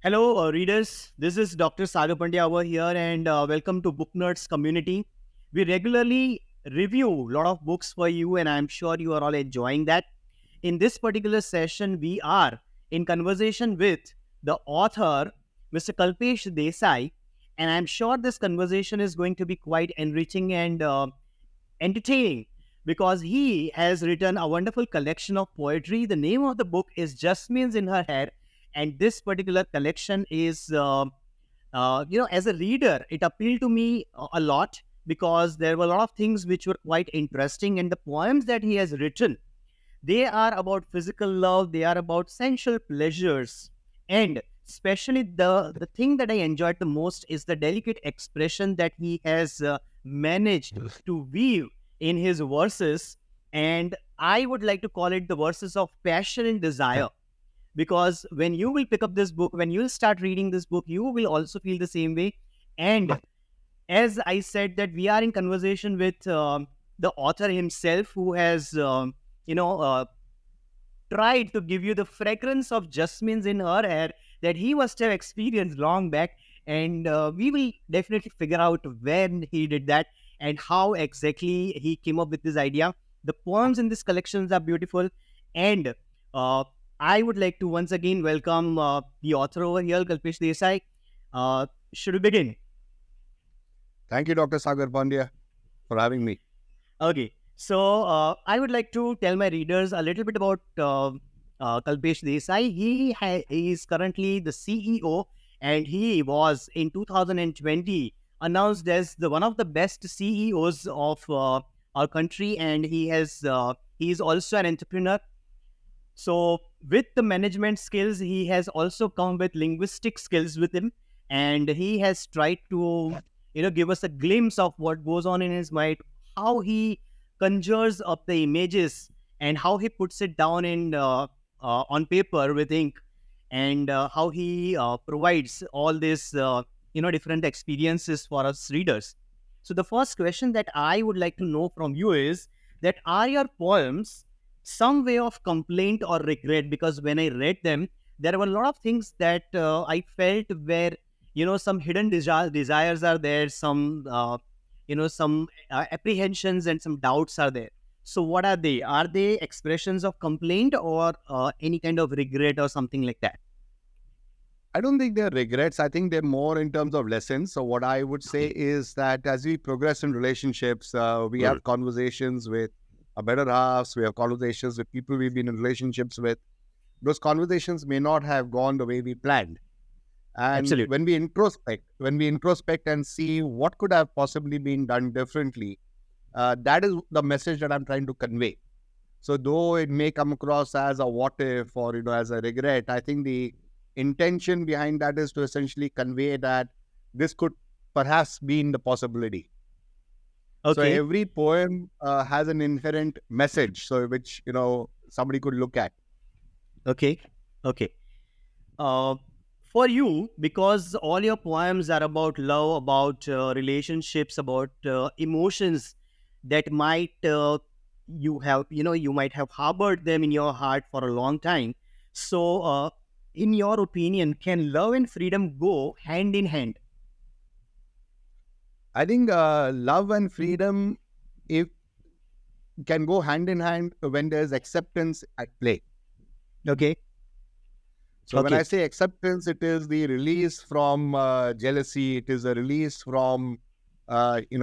Hello, readers. This is Dr. Sagar Pandya over here, and welcome to Booknerds community. We regularly review a lot of books for you, and I'm sure you are all enjoying that. In this particular session, we are in conversation with the author, Mr. Kalpesh Desai, and I'm sure this conversation is going to be quite enriching and entertaining because he has written a wonderful collection of poetry. The name of the book is Jasmines In Her Hair, and this particular collection is, as a reader, it appealed to me a lot because there were a lot of things which were quite interesting, and the poems that he has written, they are about physical love, they are about sensual pleasures, and especially the thing that I enjoyed the most is the delicate expression that he has managed to weave in his verses. And I would like to call it the verses of passion and desire, because when you will pick up this book, when you'll start reading this book, you will also feel the same way. And as I said, that we are in conversation with the author himself, who has you know uh, tried to give you the fragrance of jasmines in her hair that he must have experienced long back. And we will definitely figure out when he did that and how exactly he came up with this idea. The poems in this collections are beautiful. And uh, I would like to once again welcome the author over here, Kalpesh Desai. Should we begin? Thank you, Dr. Sagar Pandya, for having me. Okay, so I would like to tell my readers a little bit about Kalpesh Desai. He is currently the CEO, and he was in 2020 announced as the one of the best CEOs of our country, and he is also an entrepreneur. So with the management skills, he has also come with linguistic skills with him, and he has tried to give us a glimpse of what goes on in his mind, how he conjures up the images, and how he puts it down in on paper with ink, and how he provides all these different experiences for us readers. So the first question that I would like to know from you is that are your poems some way of complaint or regret? Because when I read them, there were a lot of things that I felt where some hidden desires are there, some apprehensions and some doubts are there. So what are they? Are they expressions of complaint or any kind of regret or something like that? I don't think they're regrets. I think they're more in terms of lessons. So, what I would say is that as we progress in relationships, we have conversations with our better halves, we have conversations with people we've been in relationships with. Those conversations may not have gone the way we planned. And Absolutely. when we introspect and see what could have possibly been done differently, that is the message that I'm trying to convey. So though it may come across as a what if or as a regret, I think the intention behind that is to essentially convey that this could perhaps be in the possibility. So Okay. every poem has an inherent message, so which somebody could look at. Okay. Okay. uh, for you, because all your poems are about love, about relationships, about emotions that might you might have harbored them in your heart for a long time. So in your opinion, can love and freedom go hand in hand? I think love and freedom if can go hand in hand when there's acceptance at play. Okay. So when I Okay. say acceptance, it is the release from jealousy. It is a release from, varying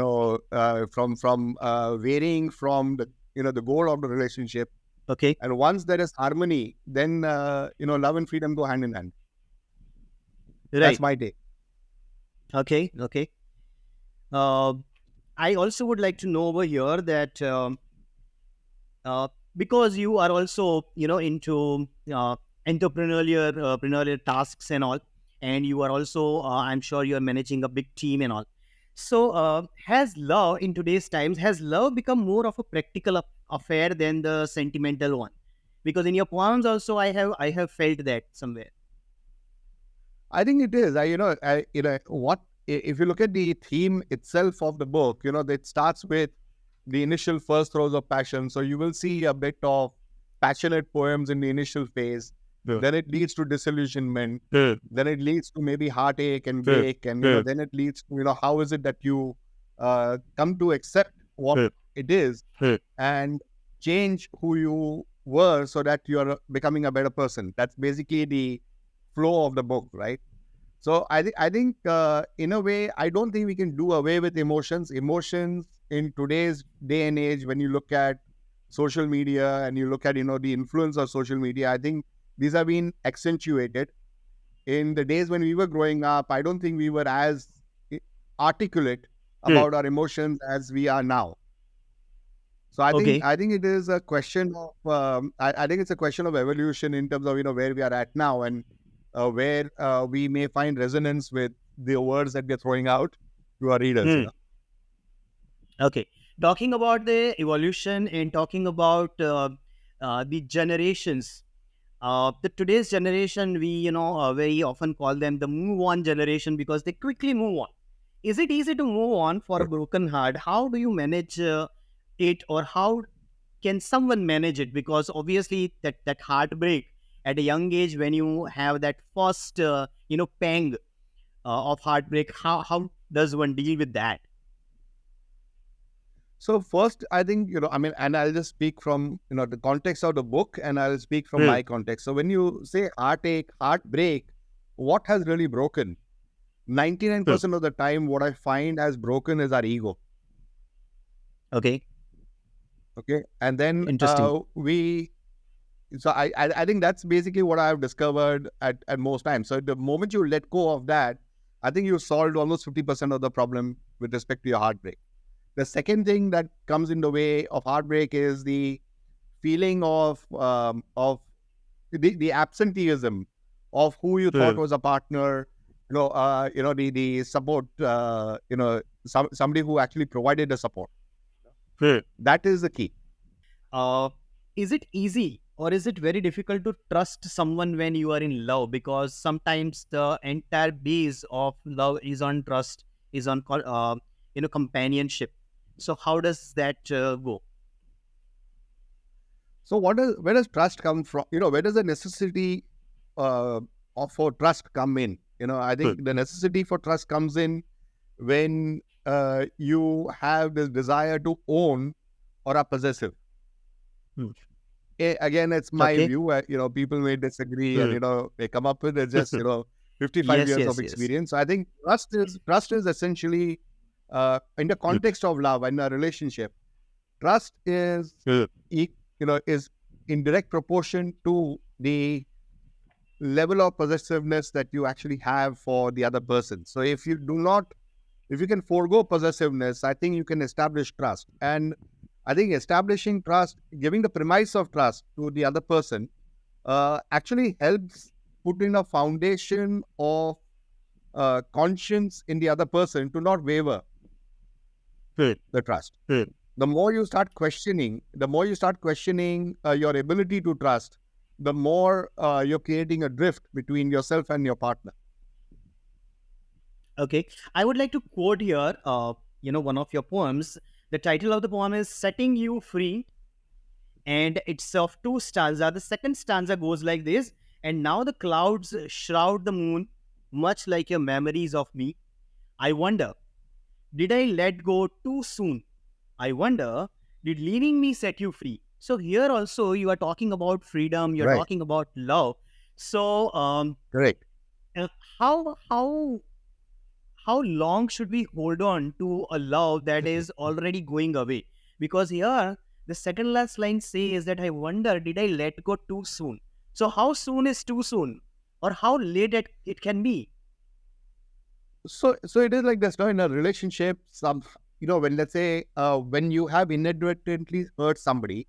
from the goal of the relationship. Okay. And once there is harmony, then love and freedom go hand in hand. That's Right. my take. Okay. Okay. uh, I also would like to know over here that because you are also into entrepreneurial tasks and all, and you are also I'm sure you are managing a big team and all. So has love in today's times, has love become more of a practical affair than the sentimental one? Because in your poems also I have felt that somewhere. I think it is. If you look at the theme itself of the book, it starts with the initial first throes of passion. So you will see a bit of passionate poems in the initial phase. then it leads to disillusionment, then it leads to maybe heartache and break, and then it leads to how is it that you come to accept what it is and change who you were so that you are becoming a better person. That's basically the flow of the book, right? So I think in a way, I don't think we can do away with emotions. Emotions in today's day and age, when you look at social media and you look at the influence of social media, I think these have been accentuated. In the days when we were growing up, I don't think we were as articulate about our emotions as we are now. So I think it is a question of I think it's a question of evolution in terms of where we are at now, and where we may find resonance with the words that we're throwing out to our readers. Okay, talking about the evolution and talking about the generations. The today's generation, we very often call them the move on generation because they quickly move on. Is it easy to move on for a broken heart? How do you manage it, or how can someone manage it? Because obviously that heartbreak at a young age, when you have that first pang of heartbreak, how does one deal with that? So first, I think, and I'll just speak from, the context of the book, and I'll speak from my context. So when you say heartache, heartbreak, what has really broken? 99% of the time, what I find has broken is our ego. Okay. And then Interesting. so I think that's basically what I've discovered at most times. So the moment you let go of that, I think you've solved almost 50% of the problem with respect to your heartbreak. The second thing that comes in the way of heartbreak is the feeling of the absenteeism of who you thought was a partner, the support, somebody who actually provided the support. That is the key. Is it easy or is it very difficult to trust someone when you are in love? Because sometimes the entire base of love is on trust, is on companionship. So how does that go? So where does trust come from? Where does the necessity for trust come in? I think the necessity for trust comes in when you have this desire to own or are possessive. Again, it's my view. People may disagree, and they come up with it just 55 years of experience. So I think trust is essentially in the context of love and a relationship. Trust is is in direct proportion to the level of possessiveness that you actually have for the other person. So if you can forego possessiveness, I think you can establish trust. And I think establishing trust, giving the premise of trust to the other person, actually helps put in a foundation of conscience in the other person to not waver the trust. The more you start questioning your ability to trust, the more you're creating a drift between yourself and your partner. Okay, I would like to quote here, one of your poems. The title of the poem is "Setting You Free," and it's of 2 stanzas. The second stanza goes like this: "And now the clouds shroud the moon, much like your memories of me. I wonder, did I let go too soon? I wonder, did leaving me set you free?" So here also you are talking about freedom. You're talking about love. So Correct. How long should we hold on to a love that is already going away? Because here the second last line says that I wonder, did I let go too soon? So how soon is too soon, or how late it can be? So it is like this. In a relationship, when let's say when you have inadvertently hurt somebody,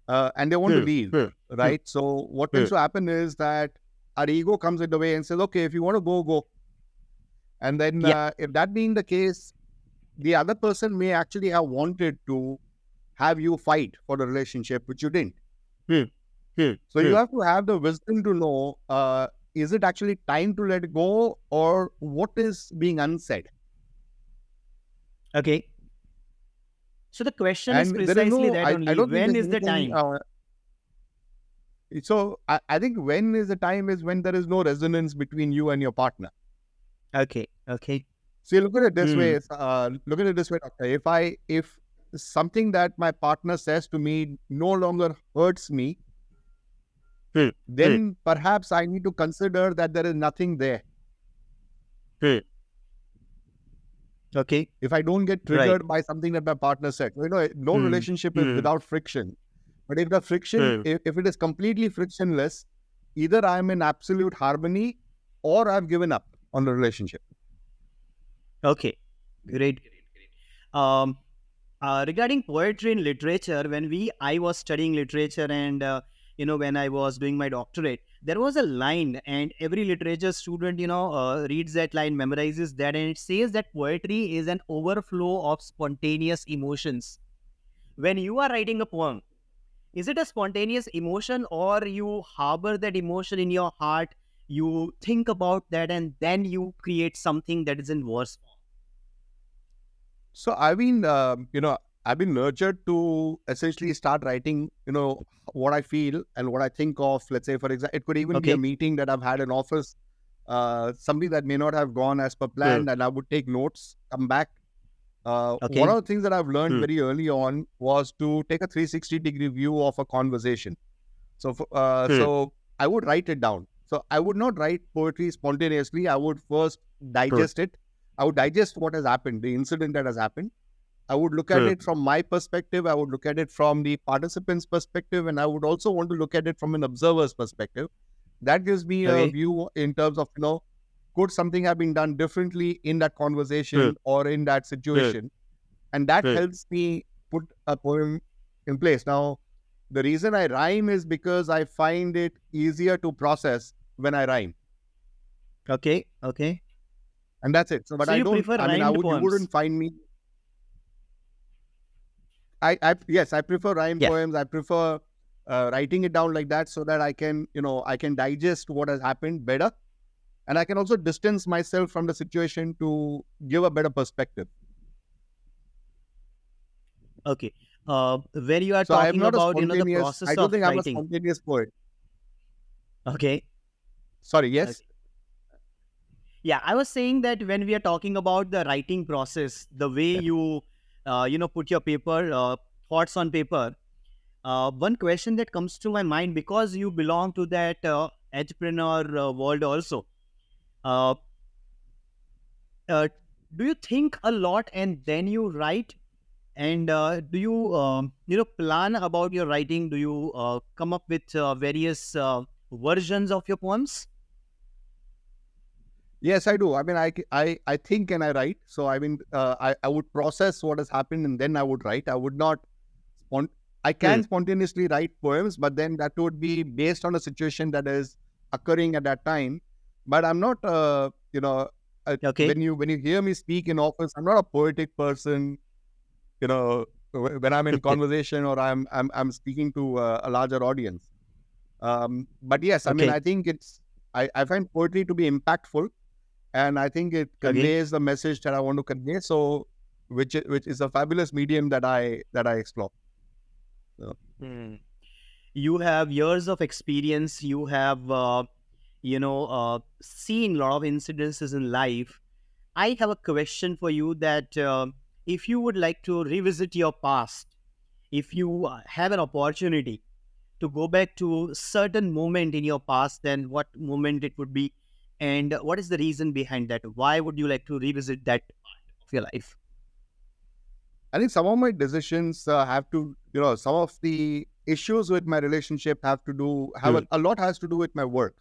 and they want to leave, right? So what tends to happen is that our ego comes in the way and says, "Okay, if you want to go, go." And then if that being the case, the other person may actually have wanted to have you fight for the relationship, which you didn't. So you have to have the wisdom to know, is it actually time to let go, or what is being unsaid? Okay. So the question is precisely that only. When is the time? So I think when is the time is when there is no resonance between you and your partner. Okay. So you look at it this Hmm. way. Look at it this way, doctor. If something that my partner says to me no longer hurts me, Hmm. Hmm. then perhaps I need to consider that there is nothing there. Hmm. Okay. If I don't get Right. triggered by something that my partner said, no Hmm. relationship is Hmm. without friction. But if the friction, Hmm. if it is completely frictionless, either I'm in absolute harmony or I've given up on the relationship. Okay. Great. Um, Regarding poetry and literature, I was studying literature, and when I was doing my doctorate, there was a line, and every literature student reads that line, memorizes that, and it says that poetry is an overflow of spontaneous emotions. When you are writing a poem, is it a spontaneous emotion, or you harbor that emotion in your heart, you think about that, and then you create something that is in verse form? So I've been nurtured to essentially start writing, what I feel and what I think of. Let's say, for example, it could even be a Okay. meeting that I've had in office, something that may not have gone as per Hmm. plan, and I would take notes, come back. One Okay. of the things that I've learned Hmm. very early on was to take a 360-degree view of a conversation. Hmm. So I would write it down. So I would not write poetry spontaneously. I would first Hmm. digest it. I would digest what has happened, the incident that has happened. I would look at Hmm. it from my perspective. I would look at it from the participant's perspective, and I would also want to look at it from an observer's perspective. That gives me a Okay. view in terms of, could something have been done differently in that Hmm. conversation or in that Hmm. situation? And that Hmm. helps me put a poem in place. Now, the reason I rhyme is because I find it easier to process when I rhyme, Okay. Okay. and that's it. So, but So I you don't. prefer I mean, rhymed you poems? wouldn't find me. Yes, I prefer rhyme Yeah. poems. I prefer writing it down like that so that I can digest what has happened better, and I can also distance myself from the situation to give a better perspective. Okay. When you are So I am talking not a about, the spontaneous. I process don't of think I'm a writing. spontaneous poet. Okay. Sorry. Yes. Okay. Yeah, I was saying that when we are talking about the writing process, the way you, put your thoughts on paper. One question that comes to my mind, because you belong to that entrepreneur world also. Uh, uh, do you think a lot and then you write? And do you, plan about your writing? Do you come up with various versions of your poems? Yes, I do. I mean, I think and I write. So I mean, I would process what has happened and then I would write. I would not spont. I Hmm. can spontaneously write poems, but then that would be based on a situation that is occurring at that time. But I'm not, Okay. when you hear me speak in office, I'm not a poetic person. When I'm in conversation or I'm speaking to a larger audience. But yes, I mean, Okay. I think I find poetry to be impactful, and I think it Okay. conveys the message that I want to convey. So, which is a fabulous medium that I explore. So, Hmm. You have years of experience. You have, seen a lot of incidences in life. I have a question for you that if you would like to revisit your past, if you have an opportunity to go back to a certain moment in your past, then what moment it would be? And what is the reason behind that? Why would you like to revisit that part of your life? I think some of my decisions have to, some of the issues with my relationship have Hmm. a lot has to do with my work.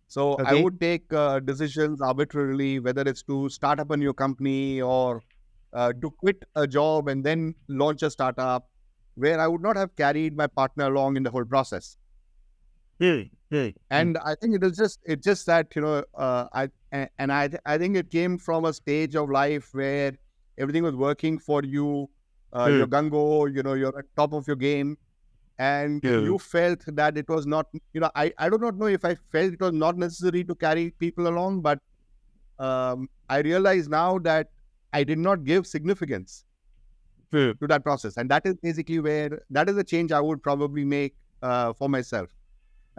So I Okay. would take decisions arbitrarily, whether it's to start up a new company or to quit a job and then launch a startup, where I would not have carried my partner along in the whole process. Hmm. Hmm. Hmm. And I think it's just that I think it came from a stage of life where everything was working for you, Hmm. you're gung-ho, you're at top of your game, and Hmm. you felt that it was not, I do not know if I felt it was not necessary to carry people along, but I realize now that I did not give significance Hmm. to that process, and that is basically where that is a change I would probably make for myself.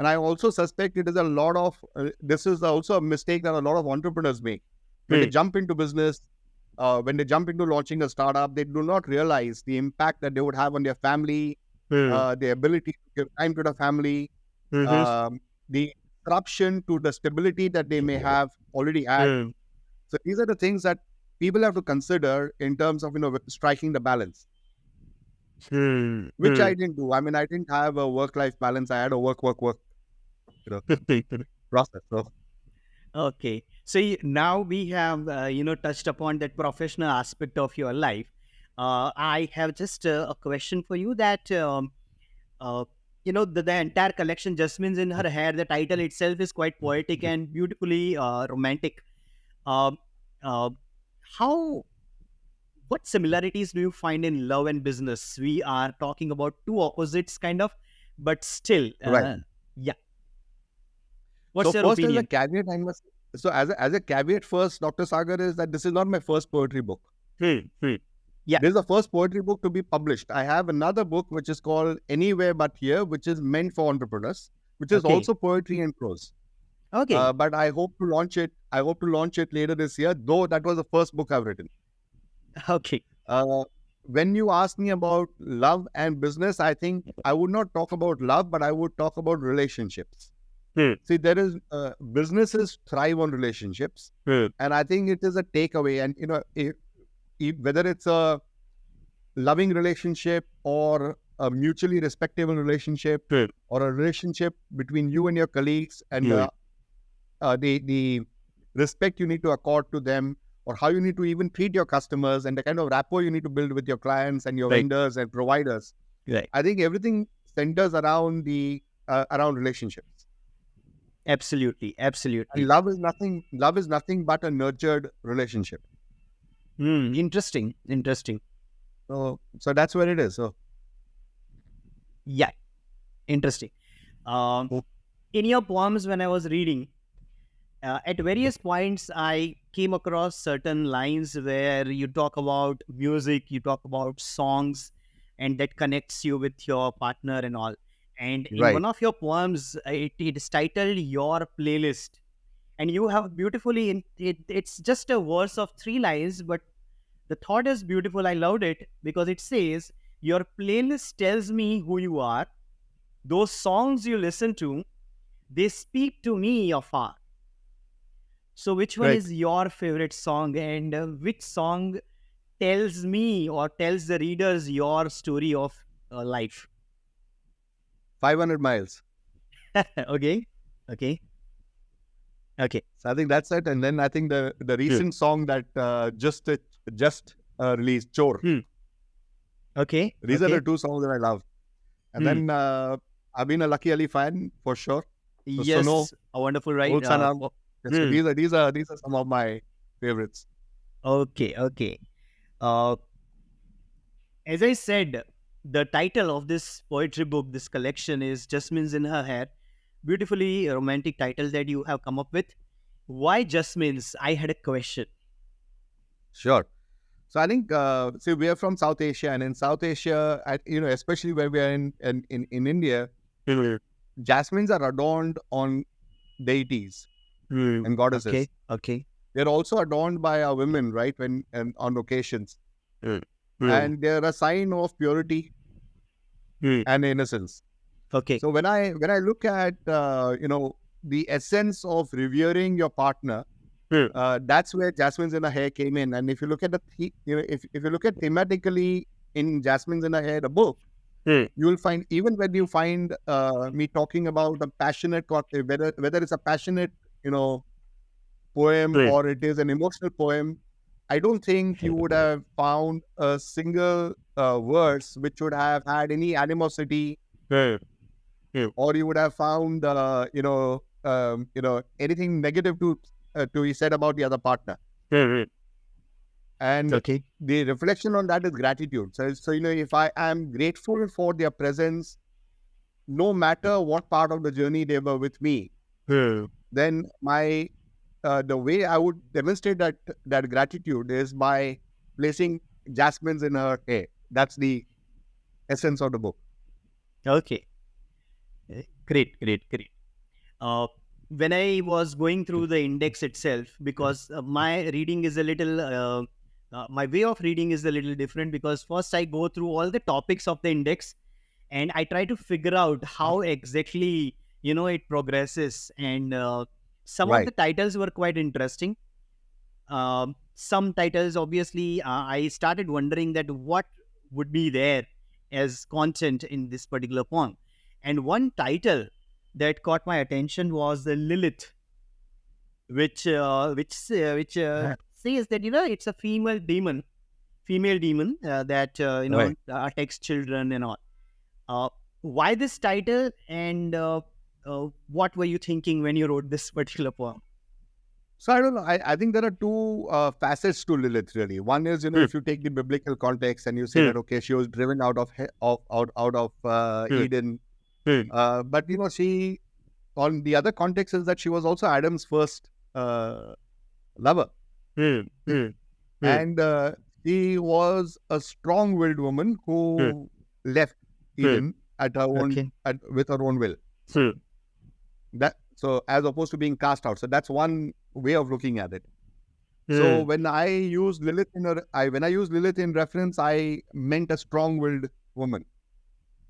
And I also suspect it is a lot of, this is also a mistake that a lot of entrepreneurs make. When they jump into business, when they jump into launching a startup, they do not realize the impact that they would have on their family, the ability to give time to the family, the disruption to the stability that they may have already had. So these are the things that people have to consider in terms of, striking the balance, which I didn't do. I mean, I didn't have a work-life balance. I had a work, process. So Okay. So now we have, touched upon that professional aspect of your life. I have just a question for you that, the entire collection, Jasmines in Her Hair, the title itself is quite poetic and beautifully romantic. Um uh, how, what similarities do you find in love and business? We are talking about two opposites, kind of, but still, right. yeah. So What's your first, as a opinion? caveat, I must. So as a caveat, first, Dr. Sagar, is that this is not my first poetry book. Yeah. This is the first poetry book to be published. I have another book which is called Anywhere But Here, which is meant for entrepreneurs, which is Okay. also poetry and prose. Okay. But I hope to launch it. I hope to launch it later this year. Though that was the first book I've written. Okay. Uh, when you ask me about love and business, I think I would not talk about love, but I would talk about relationships. See, there is businesses thrive on relationships, and I think it is a takeaway. And if whether it's a loving relationship or a mutually respectable relationship or a relationship between you and your colleagues, and the respect you need to accord to them, or how you need to even treat your customers, and the kind of rapport you need to build with your clients and your Right. vendors and providers. Right. I think everything centers around the around relationships. Absolutely. And Absolutely. love is nothing. Love is nothing but a nurtured relationship. Interesting. Interesting. So that's where it is. So Yeah. Interesting. Um, in your poems, when I was reading, at various points, I came across certain lines where you talk about music, you talk about songs, and that connects you with your partner and all. And in right, one of your poems, it is titled Your Playlist. And you have beautifully, it's just a verse of 3 lines, but the thought is beautiful. I loved it because it says, Your playlist tells me who you are. Those songs you listen to, they speak to me afar. So, which one right. is your favorite song, and which song tells me or tells the readers your story of life? 500 miles. Okay, okay, okay. So I think that's it. And then I think the recent song that just released, Chor. Okay, These are okay. the two songs that I love. And then I've been a Lucky Ali fan for sure. So Suno, Yes, a wonderful, right? Old Sanam. So these are some of my favorites. Okay, okay. Uh, as I said, the title of this poetry book, this collection, is Jasmines in Her Hair. Beautifully romantic title that you have come up with. Why Jasmines? I had a question. Sure. So I think see, we are from South Asia, and in South Asia, especially where we are in India, jasmines are adorned on deities and goddesses. Okay, okay. They're also adorned by our women, right? When and on occasions, and they're a sign of purity and innocence. Okay. So when I look at the essence of revering your partner, that's where Jasmines in Her Hair came in. And if you look at if you look at thematically in Jasmines in Her Hair, the book, you will find, even when you find me talking about a passionate, whether it's a passionate, poem or it is an emotional poem, I don't think you would have found a single verse which would have had any animosity, or you would have found anything negative to be said about the other partner. And Okay. the reflection on that is gratitude. So if I am grateful for their presence, no matter what part of the journey they were with me, then the way I would demonstrate that gratitude is by placing jasmines in her hair. That's the essence of the book. Okay. Great, great, great. Uh, when I was going through the index itself, because my reading is a little, my way of reading is a little different, because first I go through all the topics of the index and I try to figure out how exactly, it progresses. And some of the Right. titles were quite interesting. Some titles, obviously, I started wondering that what would be there as content in this particular poem. And one title that caught my attention was the Lilith, which says that it's a female demon that Right. attacks children and all. Uh, why this title, and what were you thinking when you wrote this particular poem? So I don't know. I think there are two facets to Lilith really. One is, Hmm, if you take the biblical context and you say hmm, that okay, she was driven out of hmm, Eden, hmm, but she, on the other context, is that she was also Adam's first lover, hmm, hmm, hmm, and she was a strong-willed woman hmm, who left hmm. Eden at her own Okay. with her own will. Hmm, That, so as opposed to being cast out. So that's one way of looking at it. So hmm. when I use when I use Lilith in reference, I meant a strong-willed woman,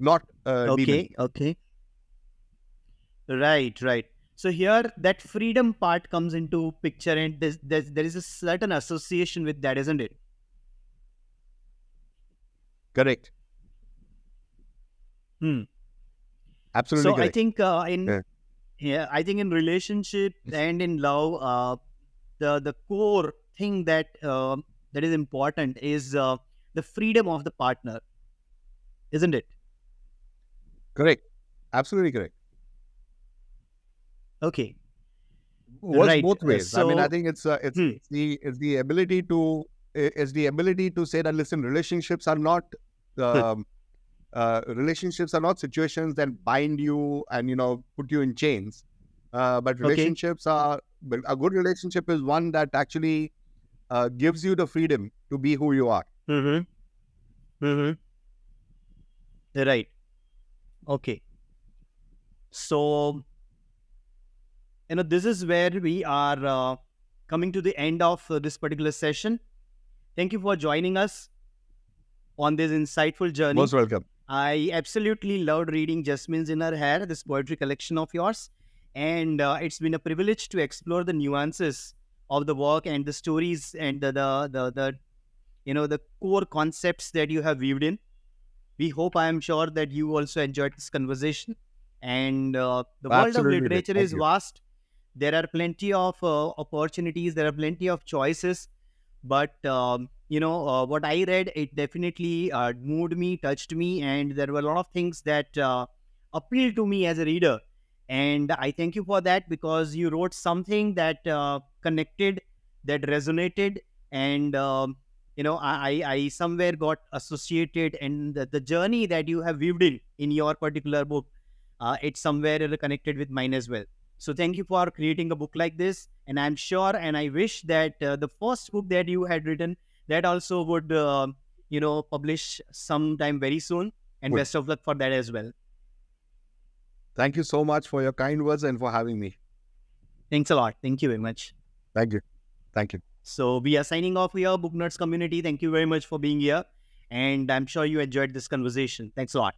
not a demon. Okay, okay. Right, right. So here that freedom part comes into picture, and there is a certain association with that, isn't it? Correct. Hmm. Absolutely So I correct. think in Yeah. yeah, I think in relationship and in love, the core thing that is important is the freedom of the partner, isn't it? Correct. Absolutely correct. Okay, Works right. both ways. I mean, I So, think hmm, it's the ability to say that, listen, hmm, um, relationships are not situations that bind you and put you in chains. But okay, but a good relationship is one that actually gives you the freedom to be who you are. mm-hmm, mm-hmm, right. Okay, so this is where we are coming to the end of this particular session. Thank you for joining us on this insightful journey. Most welcome. I absolutely loved reading Jasmines In Her Hair, this poetry collection of yours. And it's been a privilege to explore the nuances of the work and the stories and the core concepts that you have weaved in. We hope, I am sure, that you also enjoyed this conversation. And the world of Absolutely did. literature Thank is you. vast. There are plenty of opportunities, there are plenty of choices, but what I read, it definitely moved me, touched me, and there were a lot of things that appealed to me as a reader. And I thank you for that, because you wrote something that connected, that resonated, and I somewhere got associated, and the journey that you have weaved in your particular book, it's somewhere connected with mine as well. So thank you for creating a book like this, and I'm sure, and I wish that the first book that you had written, that also would publish sometime very soon, and Good. best of luck for that as well. Thank you so much for your kind words and for having me. Thanks a lot. Thank you very much. Thank you. Thank you. So we are signing off here, Book Nerds community. Thank you very much for being here, and I'm sure you enjoyed this conversation. Thanks a lot.